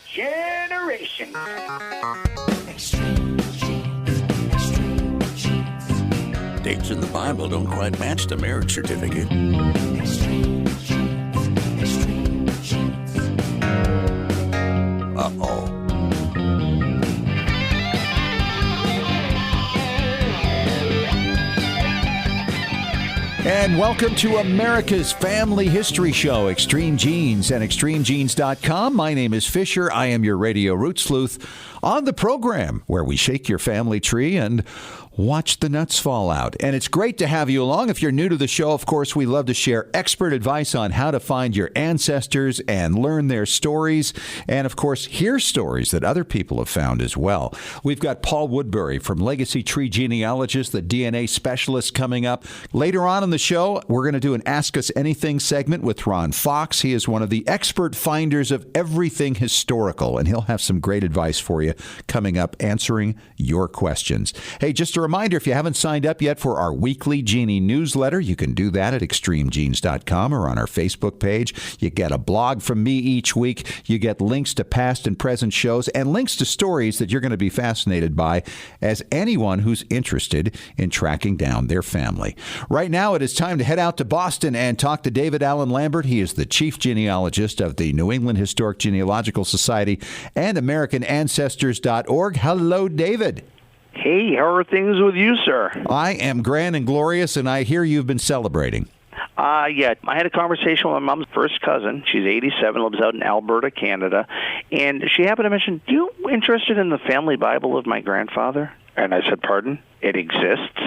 generation. Extreme genes, extreme genes. Dates in the Bible don't quite match the marriage certificate. Extreme genes, extreme genes. Uh-oh. And welcome to America's Family History Show, Extreme Genes and ExtremeGenes.com. My name is Fisher. I am your radio root sleuth on the program where we shake your family tree and watch the nuts fall out. And it's great to have you along. If you're new to the show, of course, we love to share expert advice on how to find your ancestors and learn their stories. And, of course, hear stories that other people have found as well. We've got Paul Woodbury from Legacy Tree Genealogist, the DNA specialist, coming up. Later on in the show, we're going to do an Ask Us Anything segment with Ron Fox. He is one of the expert finders of everything historical, and he'll have some great advice for you coming up, answering your questions. Hey, just a reminder, if you haven't signed up yet for our weekly Genie newsletter, you can do that at extremegenes.com or on our Facebook page. You get a blog from me each week. You get links to past and present shows and links to stories that you're going to be fascinated by as anyone who's interested in tracking down their family. Right now, it is time to head out to Boston and talk to David Allen Lambert. He is the chief genealogist of the New England Historic Genealogical Society and AmericanAncestors.org. Hello, David. Hey, how are things with you, sir? I am grand and glorious, and I hear you've been celebrating. Yeah. I had a conversation with my mom's first cousin. She's 87, lives out in Alberta, Canada. And she happened to mention, you interested in the family Bible of my grandfather? And I said, pardon? It exists.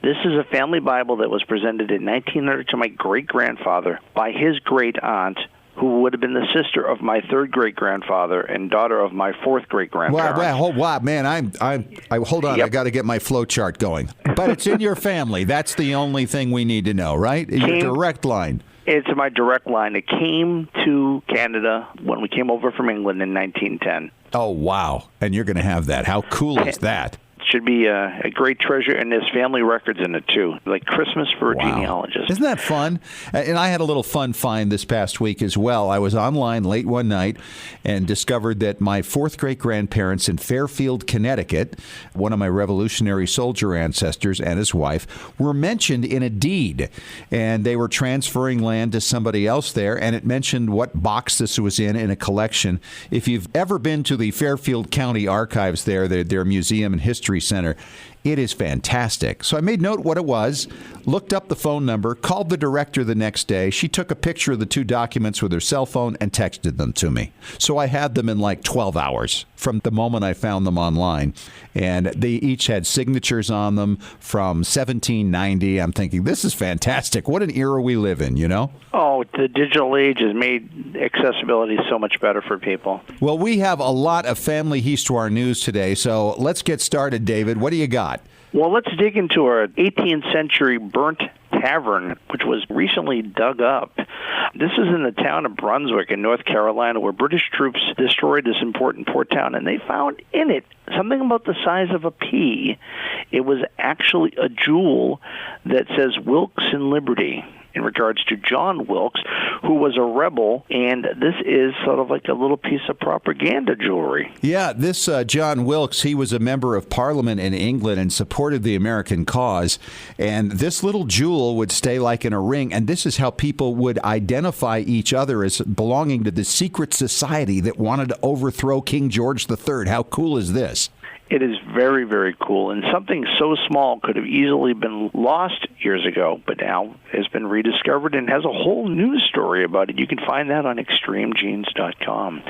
This is a family Bible that was presented in 1900 to my great-grandfather by his great-aunt, who would have been the sister of my third great-grandfather and daughter of my fourth great-grandparent. Wow, man, hold on, Yep. I got to get my flow chart going. But it's in your family. That's the only thing we need to know, right? Your direct line. It's my direct line. It came to Canada when we came over from England in 1910. Oh, wow. And you're going to have that. How cool is that? Should be a great treasure, and there's family records in it, too, like Christmas for a genealogist. Isn't that fun? And I had a little fun find this past week as well. I was online late one night and discovered that my fourth great-grandparents in Fairfield, Connecticut, one of my Revolutionary Soldier ancestors and his wife, were mentioned in a deed. And they were transferring land to somebody else there, and it mentioned what box this was in a collection. If you've ever been to the Fairfield County Archives there, their museum and history center, it is fantastic. So I made note what it was, looked up the phone number, called the director the next day. She took a picture of the two documents with her cell phone and texted them to me. So I had them in like 12 hours from the moment I found them online. And they each had signatures on them from 1790. I'm thinking, this is fantastic. What an era we live in, you know? Oh, the digital age has made accessibility so much better for people. Well, we have a lot of family histoire news today, so let's get started, David. What do you got? Well, let's dig into our 18th century burnt tavern, which was recently dug up. This is in the town of Brunswick in North Carolina, where British troops destroyed this important port town, and they found in it something about the size of a pea. It was actually a jewel that says Wilkes in Liberty, in regards to John Wilkes, who was a rebel, and this is sort of like a little piece of propaganda jewelry. Yeah, this John Wilkes, he was a member of Parliament in England and supported the American cause, and this little jewel would stay like in a ring, and this is how people would identify each other as belonging to the secret society that wanted to overthrow King George III. How cool is this? It is very, very cool, and something so small could have easily been lost years ago, but now has been rediscovered and has a whole news story about it. You can find that on ExtremeGenes.com.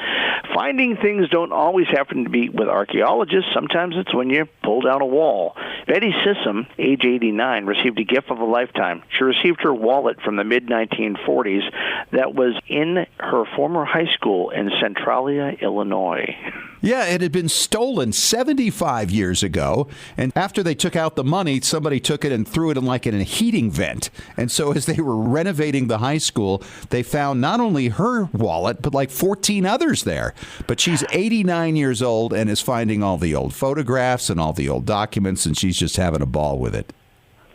Finding things don't always happen to be with archaeologists. Sometimes it's when you pull down a wall. Betty Sissom, age 89, received a gift of a lifetime. She received her wallet from the mid-1940s that was in her former high school in Centralia, Illinois. Yeah, it had been stolen 75 years ago, and after they took out the money, somebody took it and threw it in like in a heating vent. And so as they were renovating the high school, they found not only her wallet, but like 14 others there. But she's 89 years old and is finding all the old photographs and all the old documents, and she's just having a ball with it.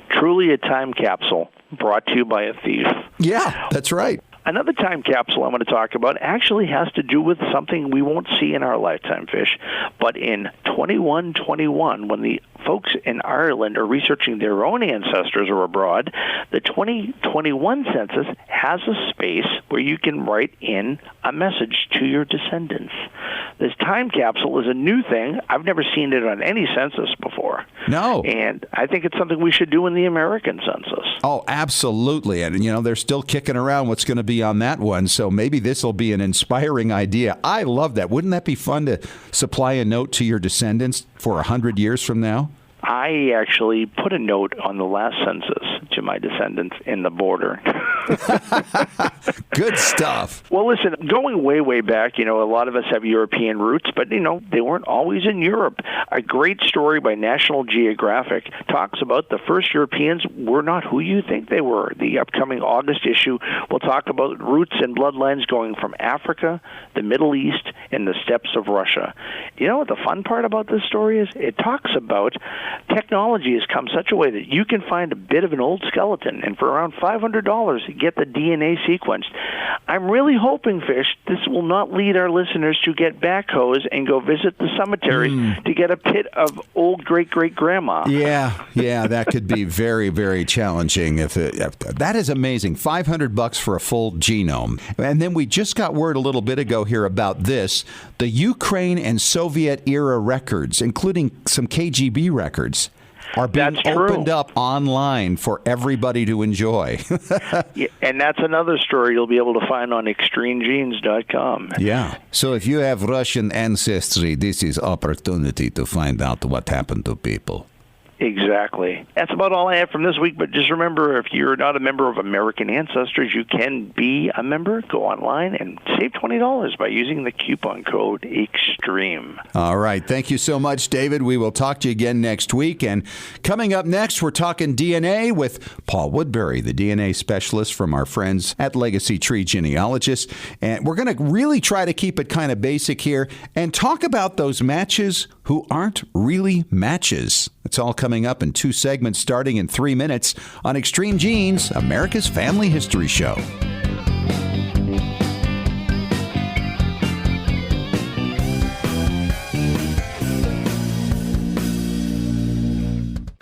Truly a time capsule brought to you by a thief. Yeah, that's right. Another time capsule I want to talk about actually has to do with something we won't see in our lifetime, Fish, but in 2121, when the folks in Ireland are researching their own ancestors or abroad, the 2021 census has a space where you can write in a message to your descendants. This time capsule is a new thing. I've never seen it on any census before. No. And I think it's something we should do in the American census. Oh, absolutely. And, they're still kicking around what's going to be on that one. So maybe this will be an inspiring idea. I love that. Wouldn't that be fun to supply a note to your descendants for 100 years from now? I actually put a note on the last census to my descendants in the border. Good stuff. Well, listen, going way, way back, a lot of us have European roots, but, they weren't always in Europe. A great story by National Geographic talks about the first Europeans were not who you think they were. The upcoming August issue will talk about roots and bloodlines going from Africa, the Middle East, and the steppes of Russia. You know what the fun part about this story is? It talks about technology has come such a way that you can find a bit of an old skeleton, and for around $500, you get the DNA sequenced. I'm really hoping, Fish, this will not lead our listeners to get backhoes and go visit the cemeteries to get a pit of old great-great-grandma. Yeah, that could be very, very challenging. That is amazing. $500 for a full genome. And then we just got word a little bit ago here about this. The Ukraine and Soviet-era records, including some KGB records, are being opened up online for everybody to enjoy. Yeah, and that's another story you'll be able to find on extremegenes.com. Yeah. So if you have Russian ancestry, this is opportunity to find out what happened to people. Exactly. That's about all I have from this week, but just remember, if you're not a member of American Ancestors, you can be a member. Go online and save $20 by using the coupon code EXTREME. All right. Thank you so much, David. We will talk to you again next week. And coming up next, we're talking DNA with Paul Woodbury, the DNA specialist from our friends at Legacy Tree Genealogist. And we're going to really try to keep it kind of basic here and talk about those matches who aren't really matches. It's all coming up in 2 segments starting in 3 minutes on Extreme Genes, America's Family History Show.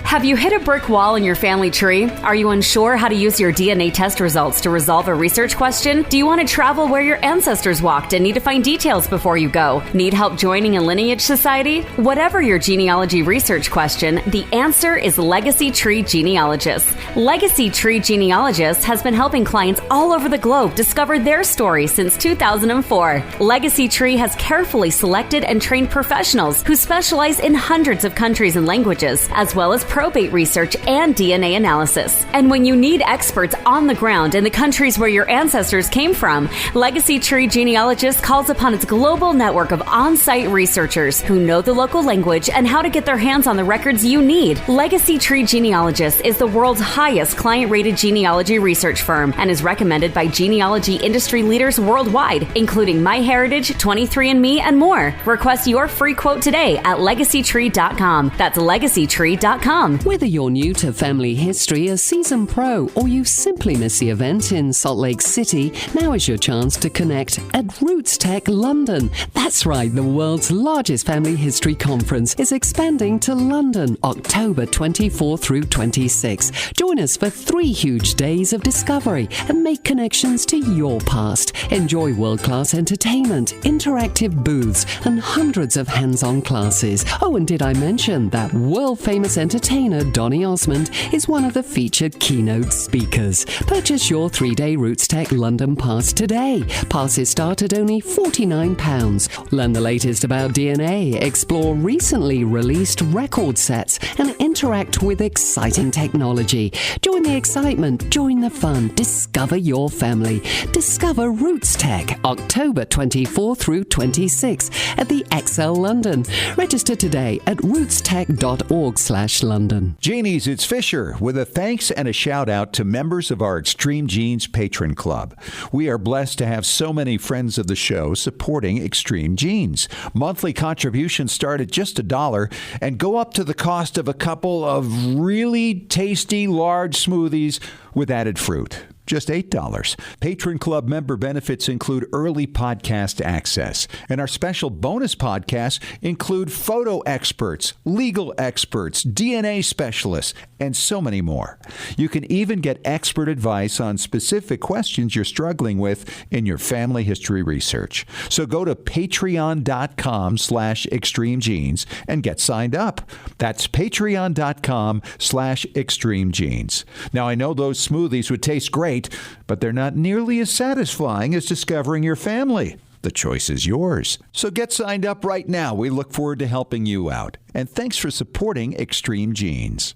Have you hit a brick wall in your family tree? Are you unsure how to use your DNA test results to resolve a research question? Do you want to travel where your ancestors walked and need to find details before you go? Need help joining a lineage society? Whatever your genealogy research question, the answer is Legacy Tree Genealogist. Legacy Tree Genealogist has been helping clients all over the globe discover their story since 2004. Legacy Tree has carefully selected and trained professionals who specialize in hundreds of countries and languages, as well as probate research and DNA analysis. And when you need experts on the ground in the countries where your ancestors came from, Legacy Tree Genealogist calls upon its global network of on-site researchers who know the local language and how to get their hands on the records you need. Legacy Tree Genealogist is the world's highest client-rated genealogy research firm and is recommended by genealogy industry leaders worldwide, including MyHeritage, 23andMe, and more. Request your free quote today at legacytree.com. That's legacytree.com. Whether you're new to family history, a seasoned pro, or you simply miss the event in Salt Lake City, now is your chance to connect at Roots Tech London. That's right, the world's largest family history conference is expanding to London, October 24 through 26. Join us for 3 huge days of discovery and make connections to your past. Enjoy world-class entertainment, interactive booths, and hundreds of hands-on classes. Oh, and did I mention that world-famous entertainer Donny Osmond is one of the featured keynote speakers. Purchase your 3-day Roots Tech London pass today. Passes start at only £49. Learn the latest about DNA, explore recently released record sets, and interact with exciting technology. Join the excitement, join the fun, discover your family. Discover Roots Tech, October 24 through 26 at the XL London. Register today at rootstech.org/London. Genies, it's Fisher with a thanks and a shout out to members of our Extreme Genes Patron Club. We are blessed to have so many friends of the show supporting Extreme Genes. Monthly contributions start at just $1 and go up to the cost of a couple of really tasty large smoothies with added fruit. just $8. Patron Club member benefits include early podcast access, and our special bonus podcasts include photo experts, legal experts, DNA specialists, and so many more. You can even get expert advice on specific questions you're struggling with in your family history research. So go to patreon.com/extremegenes and get signed up. That's patreon.com/extremegenes. Now, I know those smoothies would taste great, but they're not nearly as satisfying as discovering your family. The choice is yours. So get signed up right now. We look forward to helping you out. And thanks for supporting Extreme Genes.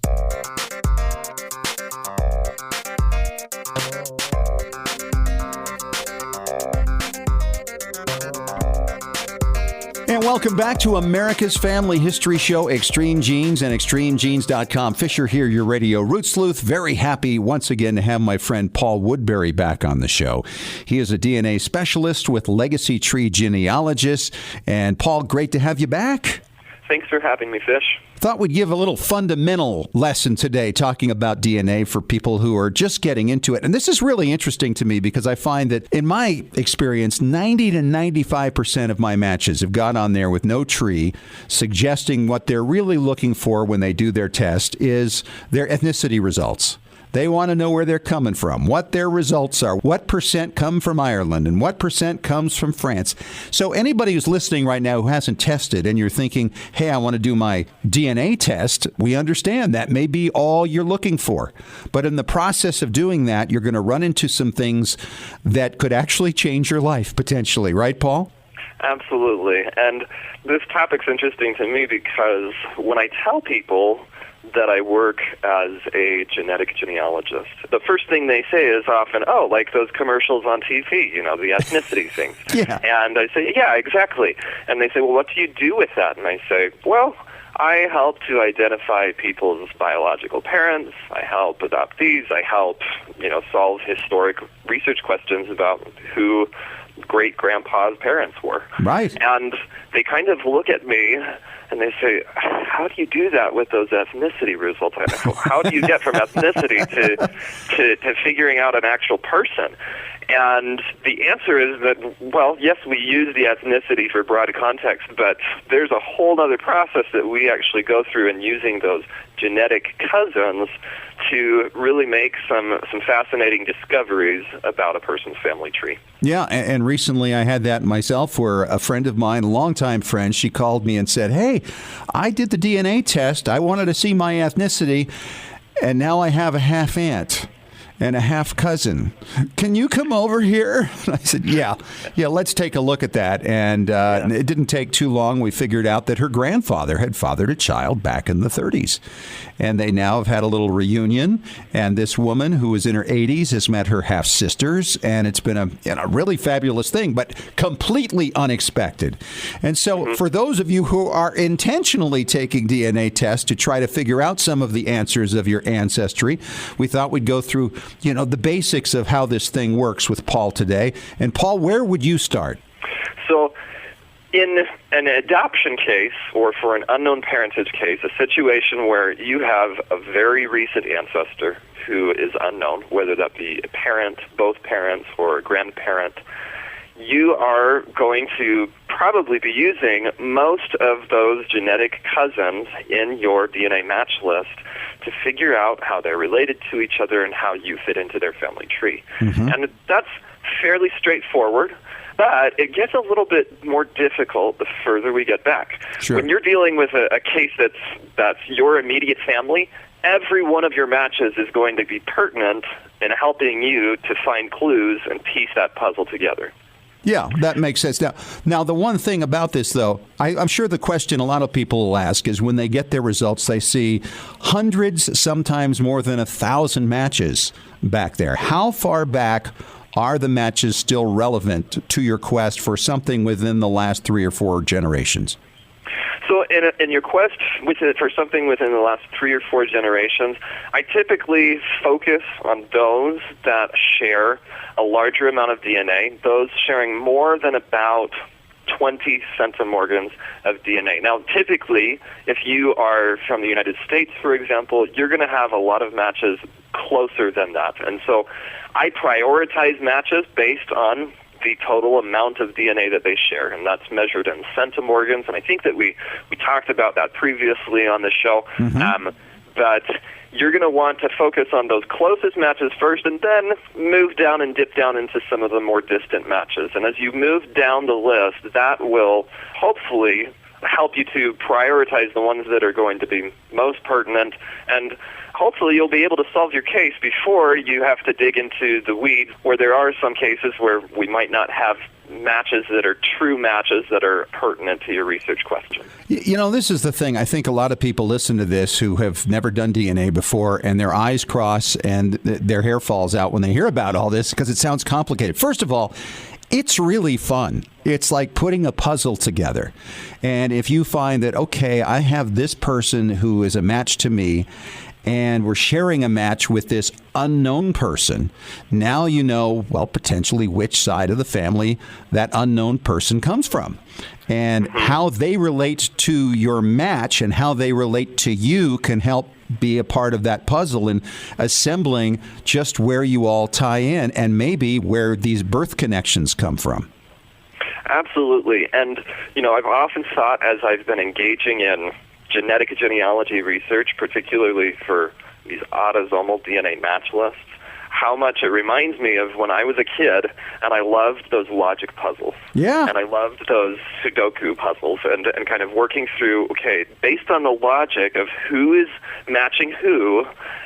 And welcome back to America's Family History Show, Extreme Genes and ExtremeGenes.com. Fisher here, your radio root sleuth. Very happy once again to have my friend Paul Woodbury back on the show. He is a DNA specialist with Legacy Tree Genealogist. And Paul, great to have you back. Thanks for having me, Fish. Thought we'd give a little fundamental lesson today talking about DNA for people who are just getting into it. And this is really interesting to me because I find that in my experience, 90 to 95% of my matches have got on there with no tree, suggesting what they're really looking for when they do their test is their ethnicity results. They want to know where they're coming from, what their results are, what percent come from Ireland, and what percent comes from France. So anybody who's listening right now who hasn't tested and you're thinking, hey, I want to do my DNA test, we understand that may be all you're looking for. But in the process of doing that, you're going to run into some things that could actually change your life potentially. Right, Paul? Absolutely. And this topic's interesting to me because when I tell people that I work as a genetic genealogist, the first thing they say is often, oh, like those commercials on TV, you know, the ethnicity things. Yeah. And I say, yeah, exactly. And they say, well, what do you do with that? And I say, well, I help to identify people's biological parents. I help adoptees. I help, solve historic research questions about who great-grandpa's parents were. Right. And they kind of look at me and they say, how do you do that with those ethnicity results? How do you get from ethnicity to figuring out an actual person? And the answer is that, well, yes, we use the ethnicity for broad context, but there's a whole other process that we actually go through in using those genetic cousins to really make some fascinating discoveries about a person's family tree. Yeah, and recently I had that myself where a friend of mine, a longtime friend, she called me and said, hey, I did the DNA test. I wanted to see my ethnicity, and now I have a half aunt and a half cousin. Can you come over here? And I said, yeah, let's take a look at that. And it didn't take too long. We figured out that her grandfather had fathered a child back in the 30s. And they now have had a little reunion. And this woman who is in her 80s has met her half sisters. And it's been a really fabulous thing, but completely unexpected. And so for those of you who are intentionally taking DNA tests to try to figure out some of the answers of your ancestry, we thought we'd go through the basics of how this thing works with Paul today. And Paul, where would you start? So in an adoption case or for an unknown parentage case, a situation where you have a very recent ancestor who is unknown, whether that be a parent, both parents, or a grandparent, you are going to probably be using most of those genetic cousins in your DNA match list to figure out how they're related to each other and how you fit into their family tree. Mm-hmm. And that's fairly straightforward, but it gets a little bit more difficult the further we get back. Sure. When you're dealing with a case that's your immediate family, every one of your matches is going to be pertinent in helping you to find clues and piece that puzzle together. Yeah, that makes sense. Now, the one thing about this, though, I'm sure the question a lot of people will ask is when they get their results, they see hundreds, sometimes more than 1,000 matches back there. How far back are the matches still relevant to your quest for something within the last 3 or 4 generations? So in your quest for something within the last 3 or 4 generations, I typically focus on those that share a larger amount of DNA, those sharing more than about 20 centimorgans of DNA. Now, typically, if you are from the United States, for example, you're going to have a lot of matches closer than that. And so I prioritize matches based on the total amount of DNA that they share, and that's measured in centimorgans. And I think that we talked about that previously on the show. But you're going to want to focus on those closest matches first, and then move down and dip down into some of the more distant matches. And as you move down the list, that will hopefully help you to prioritize the ones that are going to be most pertinent, and hopefully you'll be able to solve your case before you have to dig into the weeds, where there are some cases where we might not have matches that are true matches that are pertinent to your research question. You know, this is the thing. I think a lot of people listen to this who have never done DNA before, and their eyes cross and their hair falls out when they hear about all this because it sounds complicated. First of all, it's really fun. It's like putting a puzzle together. And if you find that, okay, I have this person who is a match to me, and we're sharing a match with this unknown person, now you know, well, potentially which side of the family that unknown person comes from. And how they relate to your match and how they relate to you can help be a part of that puzzle in assembling just where you all tie in and maybe where these birth connections come from. Absolutely. And, you know, I've often thought as I've been engaging in genetic genealogy research, particularly for these autosomal DNA match lists, how much it reminds me of when I was a kid and I loved those logic puzzles. Yeah. And I loved those Sudoku puzzles and kind of working through, okay, based on the logic of who is matching who,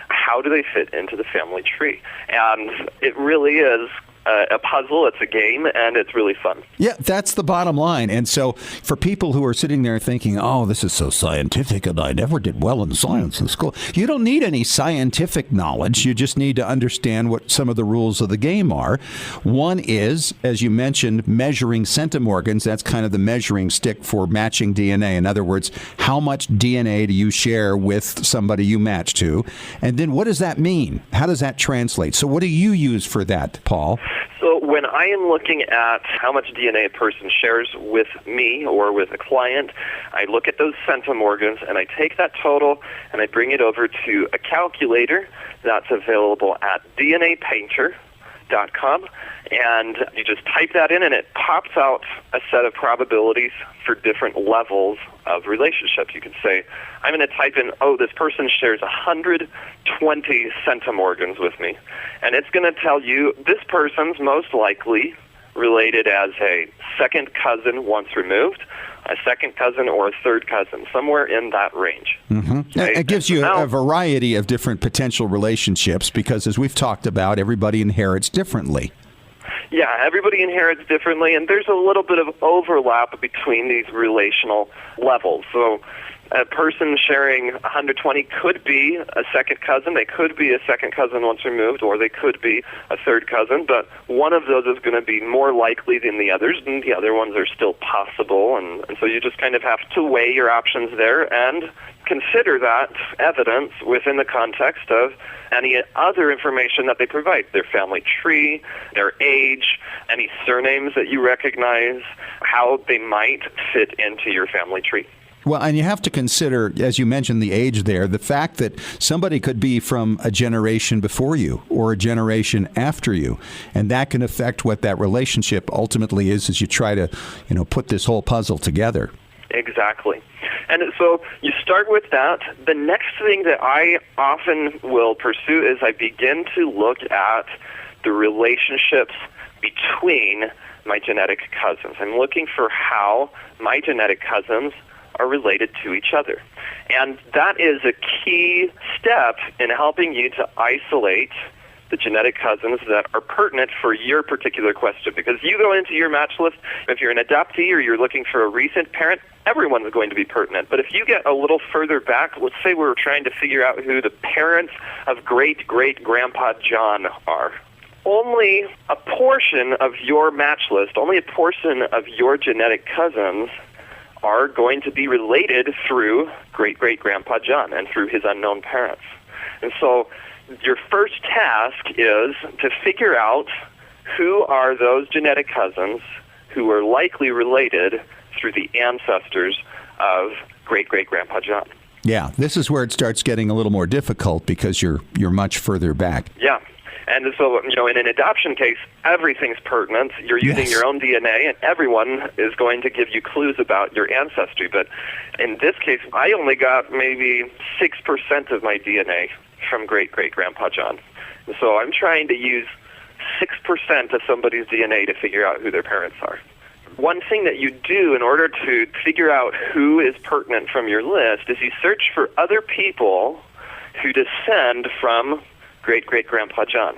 how do they fit into the family tree? And it really is a puzzle, it's a game, and it's really fun. Yeah, that's the bottom line. And so for people who are sitting there thinking, oh, this is so scientific and I never did well in science in school, you don't need any scientific knowledge. You just need to understand what some of the rules of the game are. One is, as you mentioned, measuring centimorgans. That's kind of the measuring stick for matching DNA. In other words, how much DNA do you share with somebody you match to? And then what does that mean? How does that translate? So what do you use for that, Paul? So when I am looking at how much DNA a person shares with me or with a client, I look at those centimorgans and I take that total and I bring it over to a calculator that's available at DNApainter.com, and you just type that in and it pops out a set of probabilities for different levels of relationships. You can say, I'm going to type in, oh, this person shares 120 centimorgans with me, and it's going to tell you this person's most likely related as a second cousin once removed, a second cousin, or a third cousin, somewhere in that range. Mm-hmm. Okay? It gives you a variety of different potential relationships because, as we've talked about, everybody inherits differently. Yeah, everybody inherits differently, and there's a little bit of overlap between these relational levels. So a person sharing 120 could be a second cousin, they could be a second cousin once removed, or they could be a third cousin, but one of those is going to be more likely than the others, and the other ones are still possible, and so you just kind of have to weigh your options there and consider that evidence within the context of any other information that they provide, their family tree, their age, any surnames that you recognize, how they might fit into your family tree. Well, and you have to consider, as you mentioned, the age there, the fact that somebody could be from a generation before you or a generation after you, and that can affect what that relationship ultimately is as you try to, put this whole puzzle together. Exactly. And so you start with that. The next thing that I often will pursue is I begin to look at the relationships between my genetic cousins. I'm looking for how my genetic cousins are related to each other. And that is a key step in helping you to isolate the genetic cousins that are pertinent for your particular question. Because you go into your match list, if you're an adoptee or you're looking for a recent parent, everyone's going to be pertinent. But if you get a little further back, let's say we're trying to figure out who the parents of great-great-grandpa John are. Only a portion of your match list, only a portion of your genetic cousins are going to be related through great-great-grandpa John and through his unknown parents. And so your first task is to figure out who are those genetic cousins who are likely related through the ancestors of great-great-grandpa John. Yeah, this is where it starts getting a little more difficult because you're much further back. Yeah. And so, in an adoption case, everything's pertinent. You're using your own DNA, and everyone is going to give you clues about your ancestry. But in this case, I only got maybe 6% of my DNA from great-great-grandpa John. And so I'm trying to use 6% of somebody's DNA to figure out who their parents are. One thing that you do in order to figure out who is pertinent from your list is you search for other people who descend from great-great-grandpa John.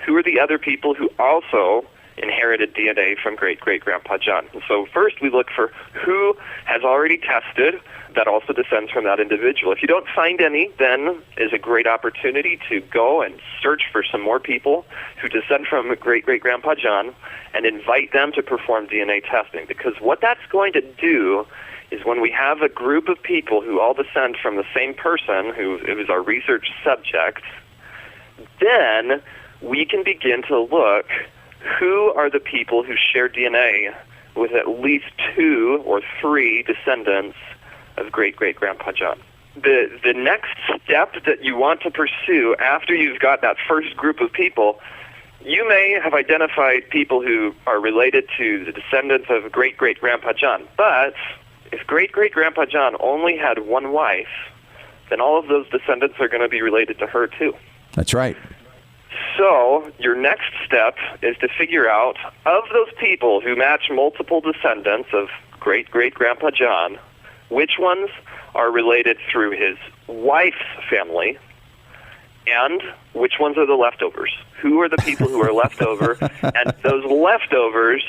Who are the other people who also inherited DNA from great-great-grandpa John? And so first we look for who has already tested that also descends from that individual. If you don't find any, then is a great opportunity to go and search for some more people who descend from great-great-grandpa John and invite them to perform DNA testing. Because what that's going to do is when we have a group of people who all descend from the same person, who is our research subject, then we can begin to look who are the people who share DNA with at least 2 or 3 descendants of great-great-grandpa John. The next step that you want to pursue after you've got that first group of people, you may have identified people who are related to the descendants of great-great-grandpa John. But if great-great-grandpa John only had one wife, then all of those descendants are going to be related to her too. That's right. So your next step is to figure out, of those people who match multiple descendants of great-great-grandpa John, which ones are related through his wife's family, and which ones are the leftovers. Who are the people who are left over? And those leftovers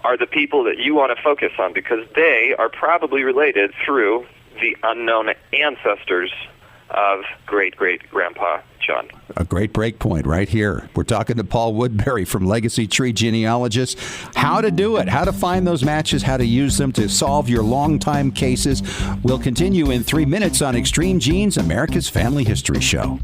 are the people that you want to focus on because they are probably related through the unknown ancestors of great-great-grandpa John. A great break point right here. We're talking to Paul Woodbury from Legacy Tree Genealogist. How to do it, how to find those matches, how to use them to solve your long-time cases. We'll continue in 3 minutes on Extreme Genes, America's Family History Show.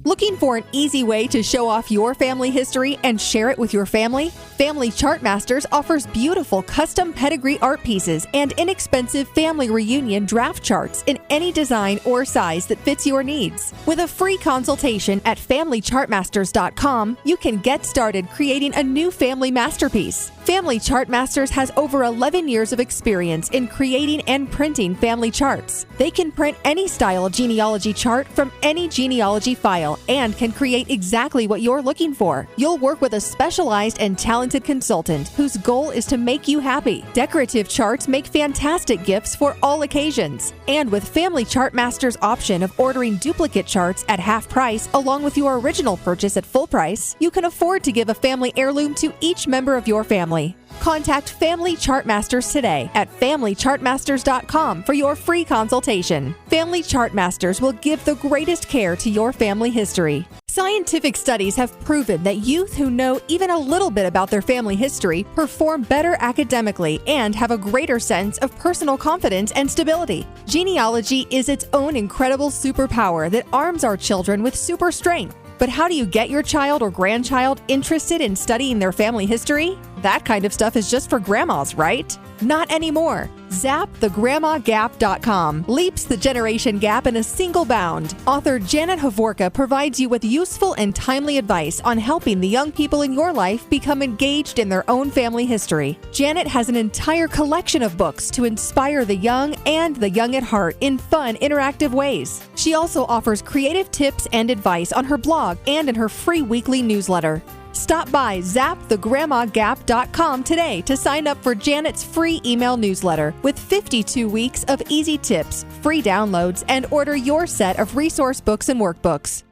Looking for an easy way to show off your family history and share it with your family? Family Chartmasters offers beautiful custom pedigree art pieces and inexpensive family reunion draft charts in any design or size that fits your needs. With a free consultation at FamilyChartmasters.com, you can get started creating a new family masterpiece. Family Chartmasters has over 11 years of experience in creating and printing family charts. They can print any style genealogy chart from any genealogy file and can create exactly what you're looking for. You'll work with a specialized and talented consultant whose goal is to make you happy. Decorative charts make fantastic gifts for all occasions. And with Family Chartmasters' option of ordering duplicate charts at half price along with your original purchase at full price, you can afford to give a family heirloom to each member of your family. Contact Family Chartmasters today at FamilyChartmasters.com for your free consultation. Family Chartmasters will give the greatest care to your family history. Scientific studies have proven that youth who know even a little bit about their family history perform better academically and have a greater sense of personal confidence and stability. Genealogy is its own incredible superpower that arms our children with super strength. But how do you get your child or grandchild interested in studying their family history? That kind of stuff is just for grandmas, right? Not anymore. ZapTheGrandmaGap.com leaps the generation gap in a single bound. Author Janet Havorka provides you with useful and timely advice on helping the young people in your life become engaged in their own family history. Janet has an entire collection of books to inspire the young and the young at heart in fun, interactive ways. She also offers creative tips and advice on her blog and in her free weekly newsletter. Stop by ZapTheGrandmaGap.com today to sign up for Janet's free email newsletter with 52 weeks of easy tips, free downloads, and order your set of resource books and workbooks.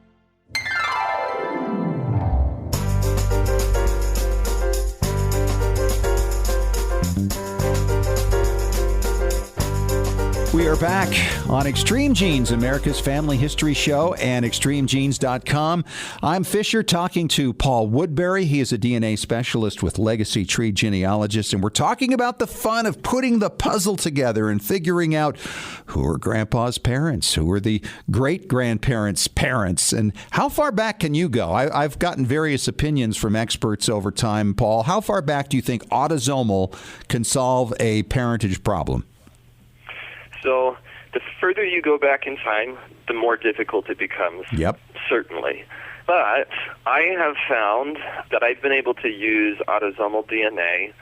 We are back on Extreme Genes, America's Family History Show, and ExtremeGenes.com. I'm Fisher, talking to Paul Woodbury. He is a DNA specialist with Legacy Tree Genealogist, and we're talking about the fun of putting the puzzle together and figuring out who are Grandpa's parents, who are the great-grandparents' parents, and how far back can you go? I've gotten various opinions from experts over time. Paul, how far back do you think autosomal can solve a parentage problem? So the further you go back in time, the more difficult it becomes. Yep. Certainly. But I have found that I've been able to use autosomal DNA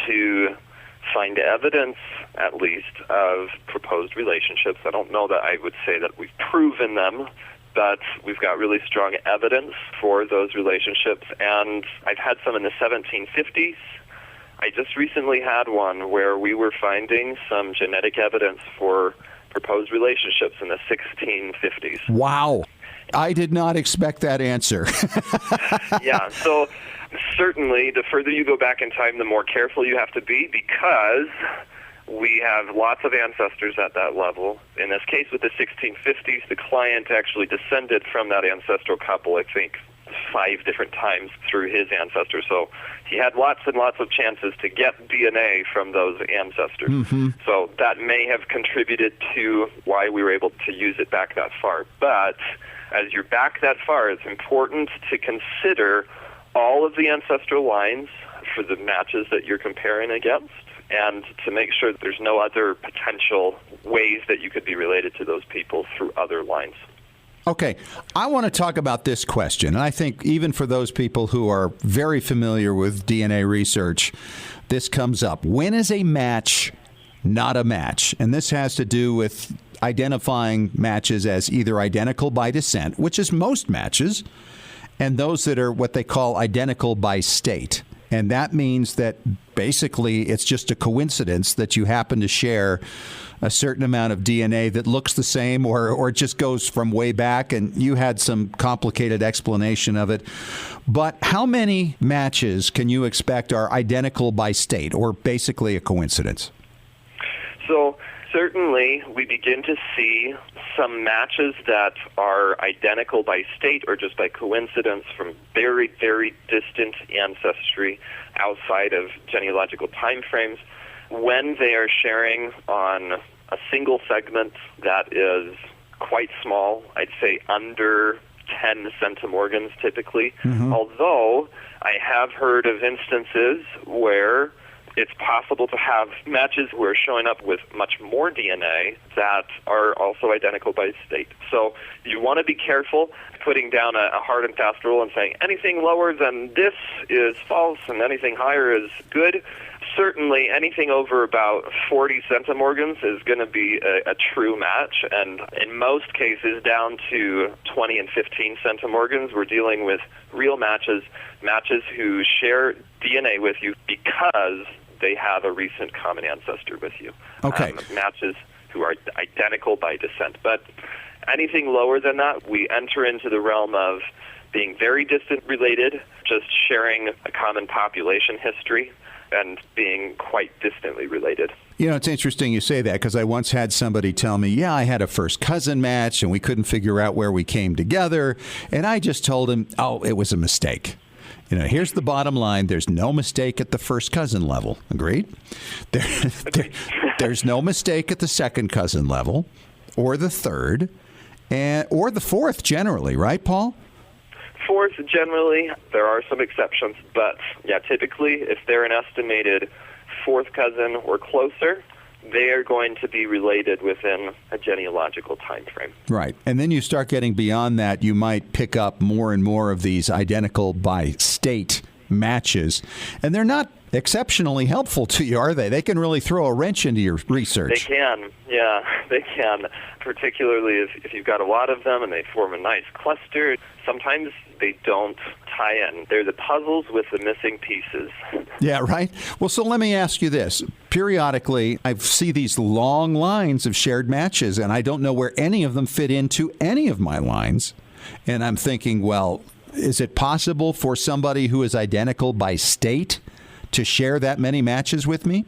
to find evidence, at least, of proposed relationships. I don't know that I would say that we've proven them, but we've got really strong evidence for those relationships. And I've had some in the 1750s. I just recently had one where we were finding some genetic evidence for proposed relationships in the 1650s. Wow. I did not expect that answer. Yeah, so certainly the further you go back in time, the more careful you have to be, because we have lots of ancestors at that level. In this case, with the 1650s, the client actually descended from that ancestral couple, I think, 5 different times through his ancestors. So he had lots and lots of chances to get DNA from those ancestors. Mm-hmm. So that may have contributed to why we were able to use it back that far. But as you're back that far, it's important to consider all of the ancestral lines for the matches that you're comparing against, and to make sure that there's no other potential ways that you could be related to those people through other lines. Okay, I want to talk about this question, and I think even for those people who are very familiar with DNA research, this comes up. When is a match not a match? And this has to do with identifying matches as either identical by descent, which is most matches, and those that are what they call identical by state. And that means that basically it's just a coincidence that you happen to share a certain amount of DNA that looks the same, or it just goes from way back, and you had some complicated explanation of it. But how many matches can you expect are identical by state, or basically a coincidence? So certainly we begin to see some matches that are identical by state or just by coincidence from very, very distant ancestry outside of genealogical time frames, when they are sharing on a single segment that is quite small, I'd say under 10 centimorgans typically, although I have heard of instances where it's possible to have matches who are showing up with much more DNA that are also identical by state. So you want to be careful putting down a hard and fast rule and saying anything lower than this is false and anything higher is good. Certainly anything over about 40 centimorgans is going to be a true match, and in most cases down to 20 and 15 centimorgans, we're dealing with real matches who share DNA with you because they have a recent common ancestor with you. Okay. Matches who are identical by descent. But anything lower than that, we enter into the realm of being very distant related, just sharing a common population history, and being quite distantly related. You know, it's interesting you say that, because I once had somebody tell me, yeah, I had a first cousin match, and we couldn't figure out where we came together. And I just told him, oh, it was a mistake. You know, here's the bottom line. There's no mistake at the first cousin level. Agreed? There's no mistake at the second cousin level, or the third, or the fourth generally, right, Paul? Fourth, generally, there are some exceptions, but yeah, typically, if they're an estimated fourth cousin or closer, they are going to be related within a genealogical time frame. Right. And then you start getting beyond that, you might pick up more and more of these identical by state matches, and they're not exceptionally helpful to you, are they? They can really throw a wrench into your research. They can, yeah, they can, particularly if you've got a lot of them and they form a nice cluster. Sometimes they don't tie in. They're the puzzles with the missing pieces. Yeah, right? Well, so let me ask you this. Periodically, I see these long lines of shared matches, and I don't know where any of them fit into any of my lines. And I'm thinking, well, is it possible for somebody who is identical by state to share that many matches with me?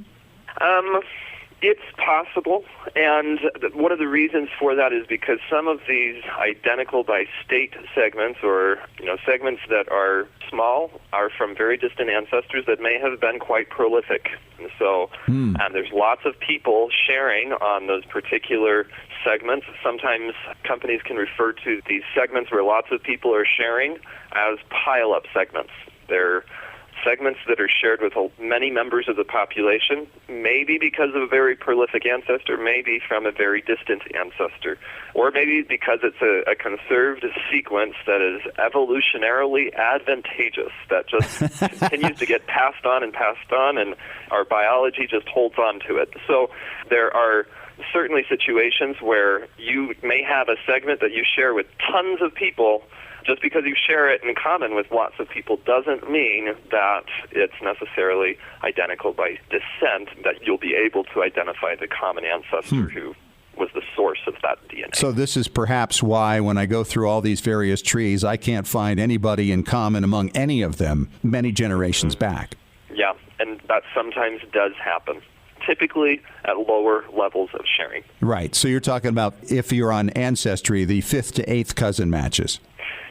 It's possible, and one of the reasons for that is because some of these identical by state segments, or segments that are small, are from very distant ancestors that may have been quite prolific. And so there's lots of people sharing on those particular segments. Sometimes companies can refer to these segments where lots of people are sharing as pile-up segments. They're segments that are shared with many members of the population, maybe because of a very prolific ancestor, maybe from a very distant ancestor, or maybe because it's a conserved sequence that is evolutionarily advantageous, that just continues to get passed on, and our biology just holds on to it. So there are certainly situations where you may have a segment that you share with tons of people. Just because you share it in common with lots of people doesn't mean that it's necessarily identical by descent, that you'll be able to identify the common ancestor who was the source of that DNA. So this is perhaps why when I go through all these various trees, I can't find anybody in common among any of them many generations back. Yeah, and that sometimes does happen, typically at lower levels of sharing. Right. So you're talking about, if you're on Ancestry, the 5th to 8th cousin matches.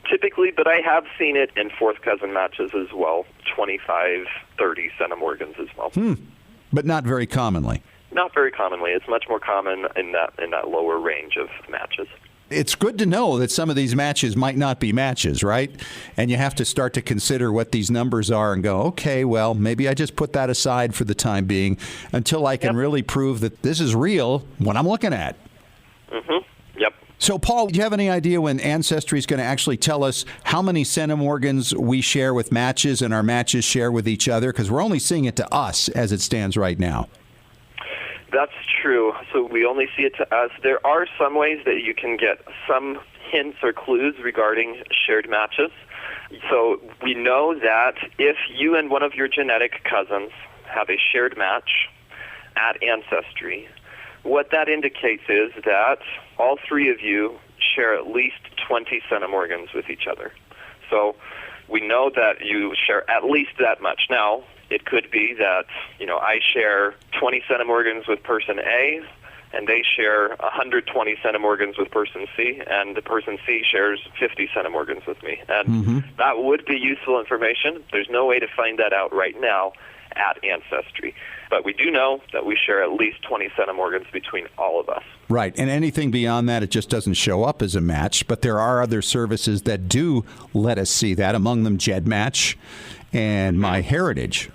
Typically, but I have seen it in 4th cousin matches as well, 25, 30 centimorgans as well. But not very commonly. Not very commonly. It's much more common in that lower range of matches. It's good to know that some of these matches might not be matches, right? And you have to start to consider what these numbers are and go, okay, well, maybe I just put that aside for the time being until I can really prove that this is real, what I'm looking at. Yep. So, Paul, do you have any idea when Ancestry is going to actually tell us how many centimorgans we share with matches and our matches share with each other? Because we're only seeing it to us as it stands right now. That's true. So we only see it to us. There are some ways that you can get some hints or clues regarding shared matches. So we know that if you and one of your genetic cousins have a shared match at Ancestry, what that indicates is that all three of you share at least 20 centimorgans with each other. So we know that you share at least that much. Now, it could be that, I share 20 centimorgans with person A, and they share 120 centimorgans with person C, and the person C shares 50 centimorgans with me. And that would be useful information. There's no way to find that out right now at Ancestry. But we do know that we share at least 20 centimorgans between all of us. Right. And anything beyond that, it just doesn't show up as a match. But there are other services that do let us see that, among them GEDmatch and MyHeritage.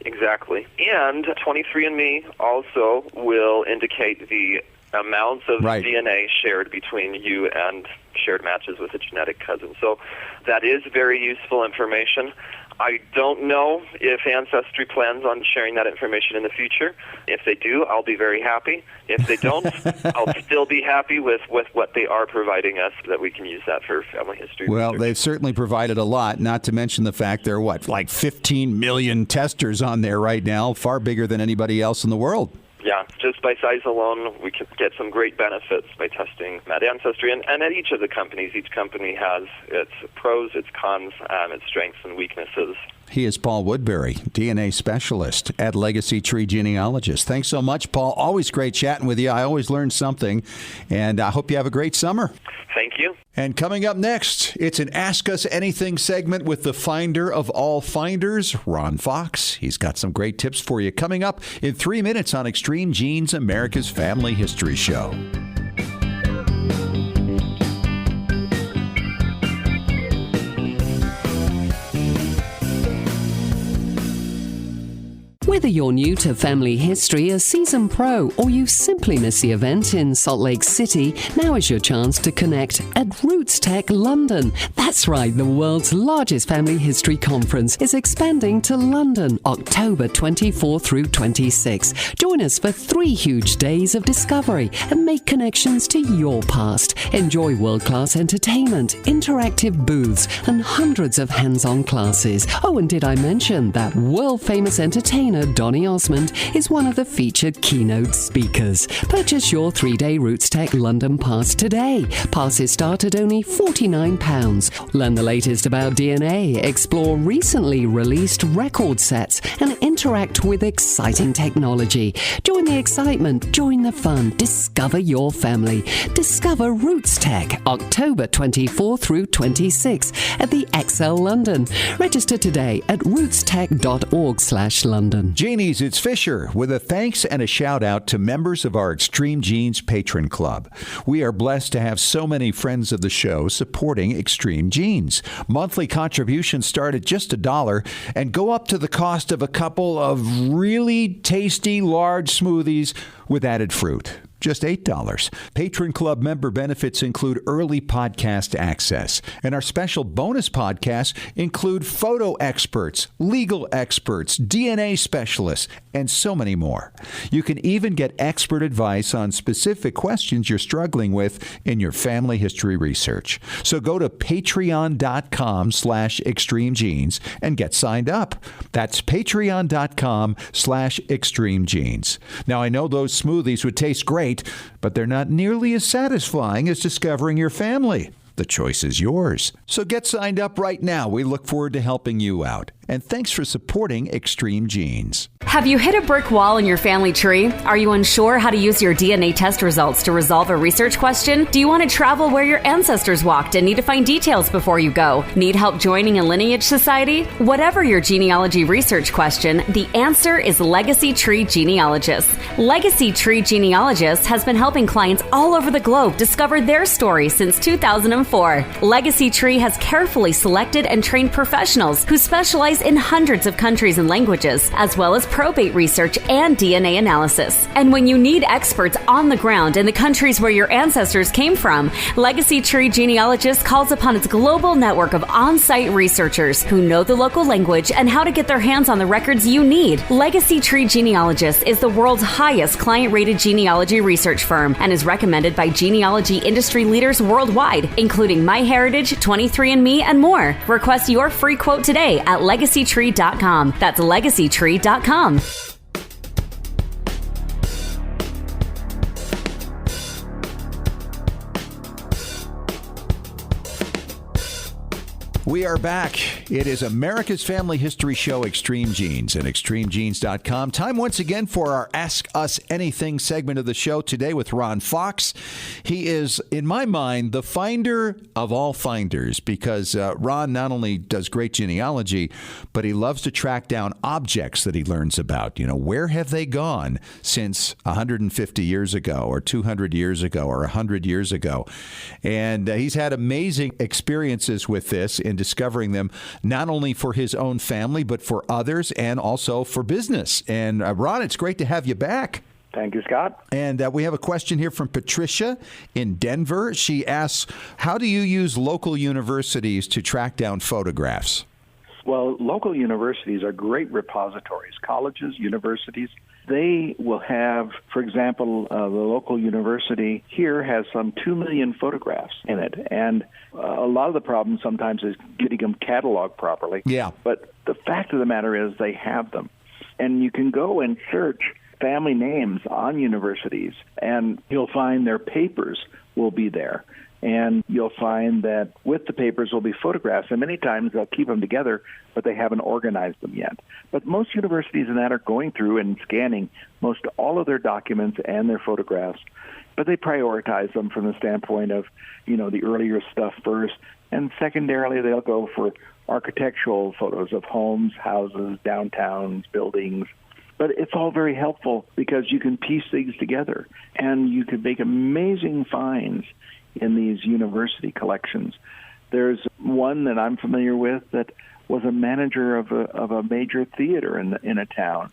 Exactly. And 23andMe also will indicate the amounts of DNA shared between you and shared matches with a genetic cousin. So that is very useful information. I don't know if Ancestry plans on sharing that information in the future. If they do, I'll be very happy. If they don't, I'll still be happy with what they are providing us, that we can use that for family history. Well, research. they've certainly provided a lot, not to mention the fact there are, like 15 million testers on there right now, far bigger than anybody else in the world. Yeah, just by size alone, we can get some great benefits by testing at Ancestry. And at each of the companies, each company has its pros, its cons, its strengths and weaknesses. He is Paul Woodbury, DNA specialist at Legacy Tree Genealogist. Thanks so much, Paul. Always great chatting with you. I always learn something, and I hope you have a great summer. Thank you. And coming up next, it's an Ask Us Anything segment with the finder of all finders, Ron Fox. He's got some great tips for you coming up in 3 minutes on Extreme Genes, America's Family History Show. Whether you're new to family history, a seasoned pro, or you simply miss the event in Salt Lake City, now is your chance to connect at Roots Tech London. That's right, the world's largest family history conference is expanding to London, October 24 through 26. Join us for 3 huge days of discovery and make connections to your past. Enjoy world-class entertainment, interactive booths, and hundreds of hands-on classes. Oh, and did I mention that world-famous entertainer Donny Osmond is one of the featured keynote speakers. Purchase your 3-day Roots Tech London pass today. Passes start at only £49. Learn the latest about DNA, explore recently released record sets, and interact with exciting technology. Join the excitement, join the fun, discover your family. Discover Roots Tech, October 24 through 26 at the XL London. Register today at rootstech.org/London. Genie's, it's Fisher with a thanks and a shout out to members of our Extreme Genes Patron Club. We are blessed to have so many friends of the show supporting Extreme Genes. Monthly contributions start at just $1 and go up to the cost of a couple of really tasty large smoothies with added fruit. Just $8. Patron Club member benefits include early podcast access, and our special bonus podcasts include photo experts, legal experts, DNA specialists, and so many more. You can even get expert advice on specific questions you're struggling with in your family history research. So go to patreon.com/extremegenes and get signed up. That's patreon.com/extremegenes. Now, I know those smoothies would taste great, but they're not nearly as satisfying as discovering your family. The choice is yours. So get signed up right now. We look forward to helping you out. And thanks for supporting Extreme Genes. Have you hit a brick wall in your family tree? Are you unsure how to use your DNA test results to resolve a research question? Do you want to travel where your ancestors walked and need to find details before you go? Need help joining a lineage society? Whatever your genealogy research question, the answer is Legacy Tree Genealogist. Legacy Tree Genealogist has been helping clients all over the globe discover their story since 2004. Legacy Tree has carefully selected and trained professionals who specialize in hundreds of countries and languages, as well as probate research and DNA analysis. And when you need experts on the ground in the countries where your ancestors came from, Legacy Tree Genealogist calls upon its global network of on-site researchers who know the local language and how to get their hands on the records you need. Legacy Tree Genealogist is the world's highest client-rated genealogy research firm and is recommended by genealogy industry leaders worldwide, including MyHeritage, 23andMe, and more. Request your free quote today at legacytree.com. That's legacytree.com. We are back. It is America's Family History Show, Extreme Genes, and extremegenes.com. Time once again for our Ask Us Anything segment of the show today with Ron Fox. He is, in my mind, the finder of all finders because Ron not only does great genealogy, but he loves to track down objects that he learns about. You know, where have they gone since 150 years ago or 200 years ago or 100 years ago? And he's had amazing experiences with this in discovering them, not only for his own family, but for others and also for business. And Ron, it's great to have you back. Thank you, Scott. And we have a question here from Patricia in Denver. She asks, how do you use local universities to track down photographs? Well, local universities are great repositories. Colleges, universities, they will have, for example, the local university here has some 2 million photographs in it. And a lot of the problem sometimes is getting them cataloged properly. Yeah. But the fact of the matter is they have them. And you can go and search family names on universities, and you'll find their papers will be there. And you'll find that with the papers will be photographs, and many times they'll keep them together, but they haven't organized them yet. But most universities in that are going through and scanning most all of their documents and their photographs, but they prioritize them from the standpoint of, you know, the earlier stuff first, and secondarily they'll go for architectural photos of homes, houses, downtowns, buildings. But it's all very helpful because you can piece things together, and you can make amazing finds in these university collections. There's one that I'm familiar with that was a manager of a major theater in a town.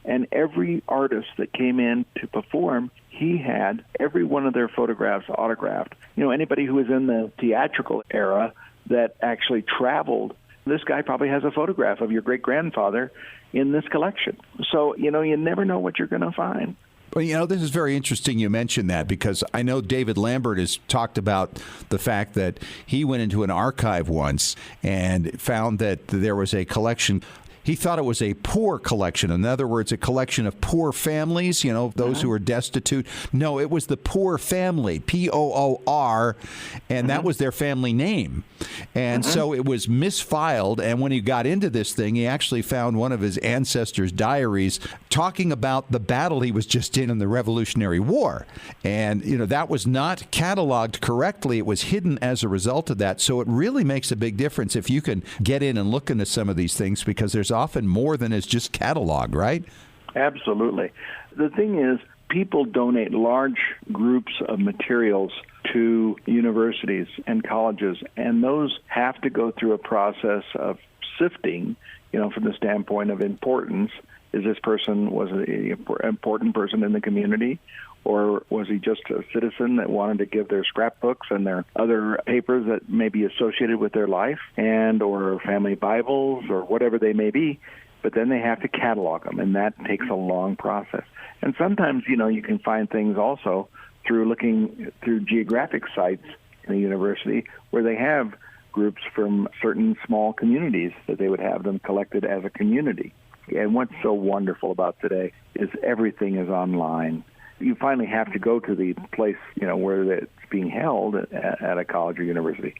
And every artist that came in to perform, he had every one of their photographs autographed. You know, anybody who was in the theatrical era that actually traveled, this guy probably has a photograph of your great-grandfather in this collection. So, you know, you never know what you're going to find. Well, you know, this is very interesting you mentioned that because I know David Lambert has talked about the fact that he went into an archive once and found that there was a collection. He thought it was a poor collection. In other words, a collection of poor families, those who were destitute. No, it was the Poor Family, Poor, and that was their family name. And so it was misfiled, and when he got into this thing, he actually found one of his ancestors' diaries talking about the battle he was just in the Revolutionary War. And, that was not cataloged correctly. It was hidden as a result of that. So it really makes a big difference if you can get in and look into some of these things, because there's often more than is just catalog, right? Absolutely. The thing is, people donate large groups of materials to universities and colleges, and those have to go through a process of sifting, from the standpoint of importance. Is this person was an important person in the community, or was he just a citizen that wanted to give their scrapbooks and their other papers that may be associated with their life, or family Bibles, or whatever they may be? But then they have to catalog them, and that takes a long process. And sometimes, you can find things also through looking through geographic sites in the university where they have groups from certain small communities that they would have them collected as a community. And what's so wonderful about today is everything is online. You finally have to go to the place, where it's being held at a college or university.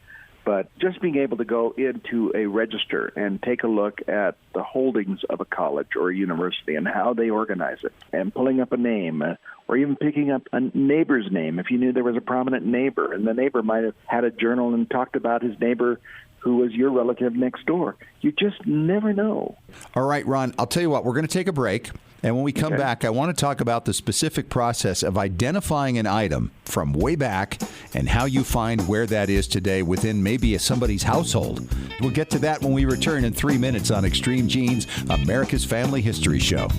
But just being able to go into a register and take a look at the holdings of a college or a university and how they organize it, and pulling up a name, or even picking up a neighbor's name if you knew there was a prominent neighbor, and the neighbor might have had a journal and talked about his neighbor who was your relative next door. You just never know. All right, Ron, I'll tell you what, we're going to take a break. And when we come back, I want to talk about the specific process of identifying an item from way back and how you find where that is today within maybe somebody's household. We'll get to that when we return in 3 minutes on Extreme Genes, America's Family History Show.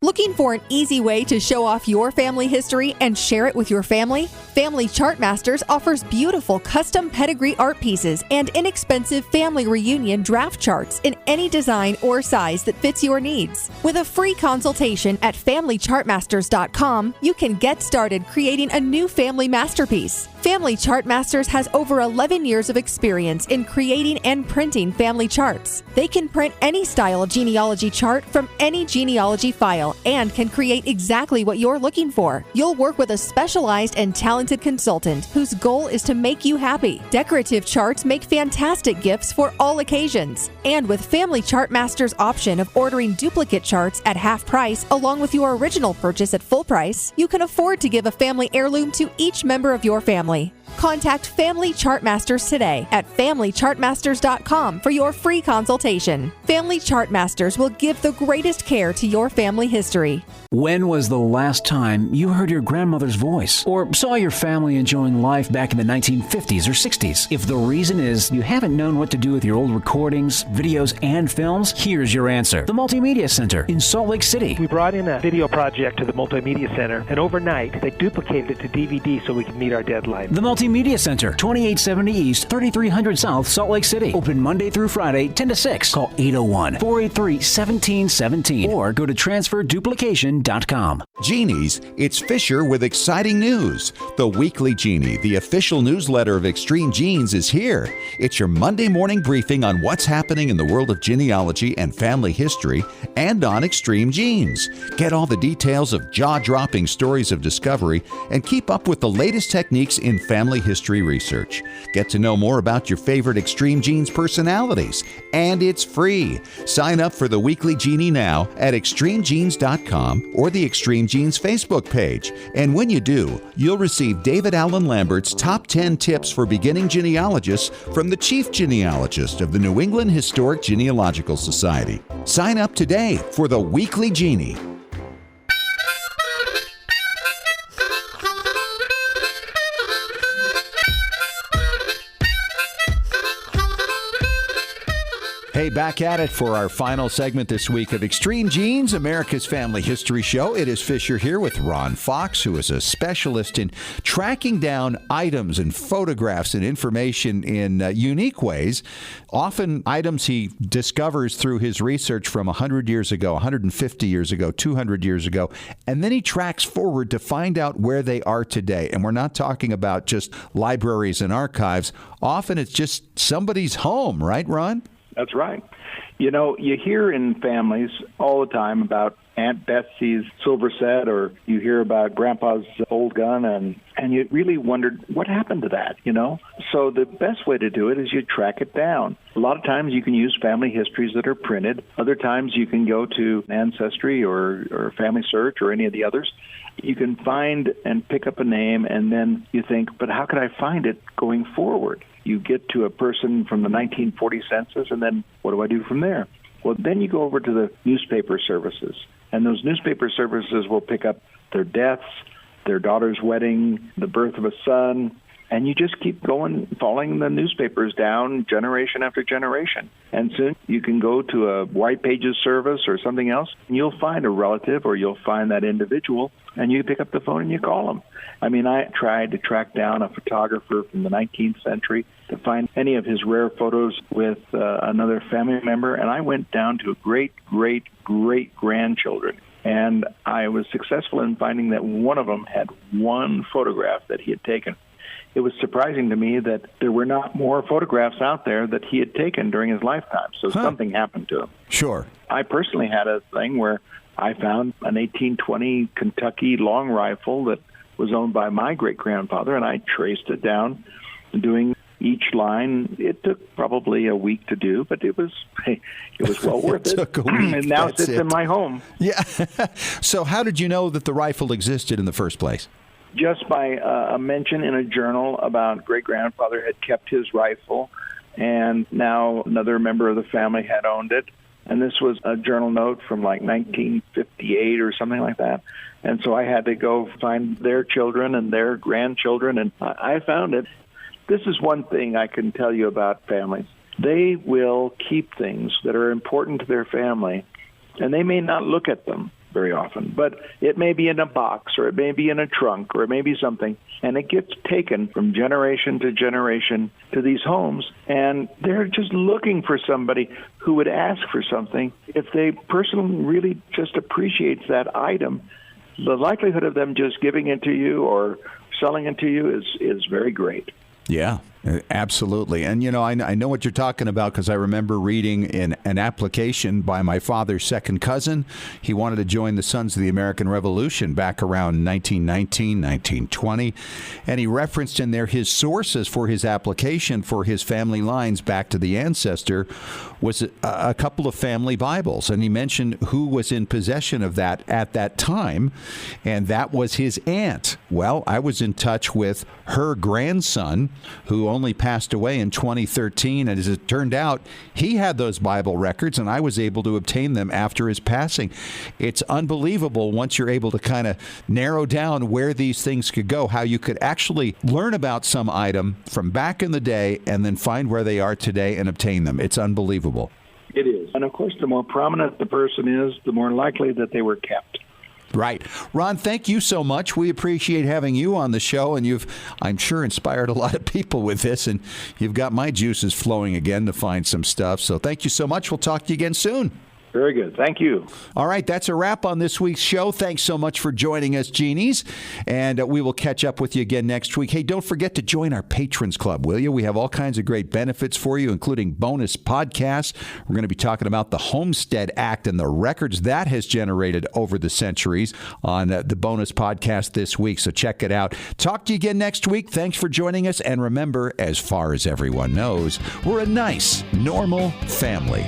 Looking for an easy way to show off your family history and share it with your family? Family Chartmasters offers beautiful custom pedigree art pieces and inexpensive family reunion draft charts in any design or size that fits your needs. With a free consultation at FamilyChartmasters.com, you can get started creating a new family masterpiece. Family Chartmasters has over 11 years of experience in creating and printing family charts. They can print any style genealogy chart from any genealogy file and can create exactly what you're looking for. You'll work with a specialized and talented consultant whose goal is to make you happy. Decorative charts make fantastic gifts for all occasions. And with Family Chartmasters' option of ordering duplicate charts at half price along with your original purchase at full price, you can afford to give a family heirloom to each member of your family. Contact Family Chartmasters today at FamilyChartmasters.com for your free consultation. Family Chartmasters will give the greatest care to your family history. When was the last time you heard your grandmother's voice or saw your family enjoying life back in the 1950s or 60s? If the reason is you haven't known what to do with your old recordings, videos, and films, here's your answer. The Multimedia Center in Salt Lake City. We brought in a video project to the Multimedia Center, and overnight they duplicated it to DVD so we could meet our deadline. The Multimedia Center, 2870 East, 3300 South, Salt Lake City. Open Monday through Friday, 10 to 6. Call 801-483-1717 or go to transferduplication.com. Genies, it's Fisher with exciting news. The Weekly Genie, the official newsletter of Extreme Genes, is here. It's your Monday morning briefing on what's happening in the world of genealogy and family history and on Extreme Genes. Get all the details of jaw-dropping stories of discovery and keep up with the latest techniques in family history research. Get to know more about your favorite Extreme Genes personalities. And it's free. Sign up for the Weekly Genie now at extremegenes.com or the Extreme Genes Facebook page. And when you do, you'll receive David Allen Lambert's Top 10 Tips for Beginning Genealogists from the Chief Genealogist of the New England Historic Genealogical Society. Sign up today for the Weekly Genie. Hey, back at it for our final segment this week of Extreme Genes, America's Family History Show. It is Fisher here with Ron Fox, who is a specialist in tracking down items and photographs and information in unique ways. Often items he discovers through his research from 100 years ago, 150 years ago, 200 years ago, and then he tracks forward to find out where they are today. And we're not talking about just libraries and archives. Often it's just somebody's home, right, Ron? That's right. You know, you hear in families all the time about Aunt Betsy's silver set, or you hear about Grandpa's old gun, and you really wondered what happened to that, you know? So the best way to do it is you track it down. A lot of times you can use family histories that are printed. Other times you can go to Ancestry or Family Search or any of the others. You can find and pick up a name, and then you think, but how could I find it going forward? You get to a person from the 1940 census, and then what do I do from there? Well, then you go over to the newspaper services, and those newspaper services will pick up their deaths, their daughter's wedding, the birth of a son, and you just keep going, following the newspapers down generation after generation. And soon you can go to a white pages service or something else, and you'll find a relative or you'll find that individual, and you pick up the phone and you call them. I mean, I tried to track down a photographer from the 19th century to find any of his rare photos with another family member, and I went down to great-great-great-grandchildren. And I was successful in finding that one of them had one photograph that he had taken. It was surprising to me that there were not more photographs out there that he had taken during his lifetime. So something happened to him. Sure. I personally had a thing where I found an 1820 Kentucky long rifle that was owned by my great-grandfather, and I traced it down, doing each line. It took probably a week to do, but it was well worth it. Took a week. And now it sits in my home. Yeah. So how did you know that the rifle existed in the first place? Just by a mention in a journal about great-grandfather had kept his rifle, and now another member of the family had owned it. And this was a journal note from like 1958 or something like that. And so I had to go find their children and their grandchildren, and I found it. This is one thing I can tell you about families. They will keep things that are important to their family, and they may not look at them very often, but it may be in a box, or it may be in a trunk, or it may be something, and it gets taken from generation to generation to these homes, and they're just looking for somebody who would ask for something. If the person really just appreciates that item, the likelihood of them just giving it to you or selling it to you is very great. Yeah, absolutely. And, you know, I know what you're talking about because I remember reading in an application by my father's second cousin. He wanted to join the Sons of the American Revolution back around 1919, 1920. And he referenced in there his sources for his application for his family lines back to the ancestor was a couple of family Bibles. And he mentioned who was in possession of that at that time, and that was his aunt. Well, I was in touch with her grandson, who only passed away in 2013. And as it turned out, he had those Bible records, and I was able to obtain them after his passing. It's unbelievable once you're able to kind of narrow down where these things could go, how you could actually learn about some item from back in the day and then find where they are today and obtain them. It's unbelievable. It is. And of course, the more prominent the person is, the more likely that they were kept. Right. Ron, thank you so much. We appreciate having you on the show, and you've, I'm sure, inspired a lot of people with this, and you've got my juices flowing again to find some stuff. So thank you so much. We'll talk to you again soon. Very good. Thank you. All right. That's a wrap on this week's show. Thanks so much for joining us, Genies. And we will catch up with you again next week. Hey, don't forget to join our Patrons Club, will you? We have all kinds of great benefits for you, including bonus podcasts. We're going to be talking about the Homestead Act and the records that has generated over the centuries on the bonus podcast this week. So check it out. Talk to you again next week. Thanks for joining us. And remember, as far as everyone knows, we're a nice, normal family.